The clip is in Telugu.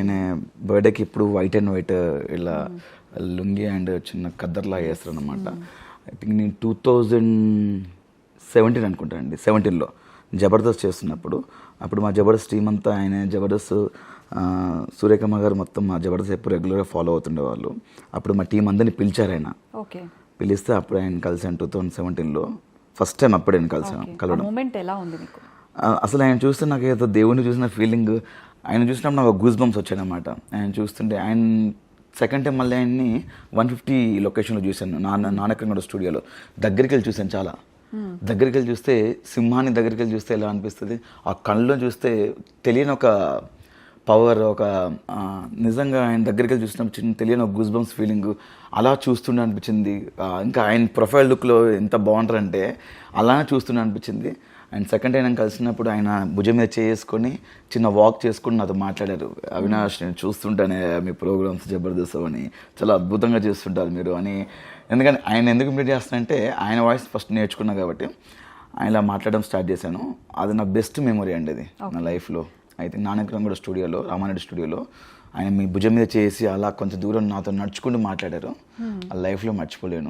ఆయన బర్త్డేకి ఇప్పుడు వైట్ అండ్ వైట్ ఇలా లుంగి అండ్ చిన్న కద్దర్లా వేస్తారు అనమాట. ఐ థింక్ నేను 2017 అనుకుంటానండి, 17లో జబర్దస్త్ చేస్తున్నప్పుడు. అప్పుడు మా జబర్దస్త్ టీం అంతా ఆయన జబర్దస్త్ సూర్యకమ్మ గారు మొత్తం మా జబర్దస్త్ ఎప్పుడు రెగ్యులర్గా ఫాలో అవుతుండేవాళ్ళు. అప్పుడు మా టీం అందరినీ పిలిచారు ఆయన. పిలిస్తే అప్పుడు ఆయన కలిసాను 2017లో. ఫస్ట్ టైం అప్పుడు ఆయన కలవడం. అసలు ఆయన చూస్తే నాకు ఏదో దేవుడిని చూసిన ఫీలింగ్, ఆయన చూసినప్పుడు నాకు గూస్ బంప్స్ వచ్చాయన్నమాట. ఆయన చూస్తుంటే ఆయన సెకండ్ టైం మళ్ళీ ఆయన్ని 150 లొకేషన్లో చూశాను, నానక్రంగడ స్టూడియోలో. దగ్గరికి వెళ్ళి చూశాను, చాలా దగ్గరికి వెళ్ళి చూస్తే, సింహాన్ని దగ్గరికి వెళ్ళి చూస్తే ఎలా అనిపిస్తుంది, ఆ కళ్ళలో చూస్తే తెలియని ఒక పవర్, ఒక నిజంగా ఆయన దగ్గరికి వెళ్ళి చూసినప్పుడు చిన్న తెలియని ఒక గూస్ బంప్స్ ఫీలింగ్ అలా చూస్తుండే అనిపించింది. ఇంకా ఆయన ప్రొఫైల్ లుక్లో ఎంత బాగుంటారంటే అలానే చూస్తుండే అనిపించింది. అండ్ సెకండ్ టైం నేను కలిసినప్పుడు ఆయన భుజం మీద చేసుకొని చిన్న వాక్ చేసుకుని నాతో మాట్లాడారు. అవినాష్, నేను చూస్తుంటానే మీ ప్రోగ్రామ్స్ జబర్దస్త్ అని, చాలా అద్భుతంగా చేస్తుంటారు మీరు అని. ఎందుకంటే ఆయన ఎందుకు ఇమిటేట్ చేస్తానంటే ఆయన వాయిస్ ఫస్ట్ నేర్చుకున్నా కాబట్టి ఆయనలా మాట్లాడడం స్టార్ట్ చేశాను. అది నా బెస్ట్ మెమొరీ అండి అది నా లైఫ్లో. అయితే నానక్రంగడ స్టూడియోలో, రామారెడ్డి స్టూడియోలో ఆయన మీ భుజం మీద చేసి అలా కొంచెం దూరం నాతో నడుచుకుంటూ మాట్లాడారు. ఆ లైఫ్లో మర్చిపోలేను.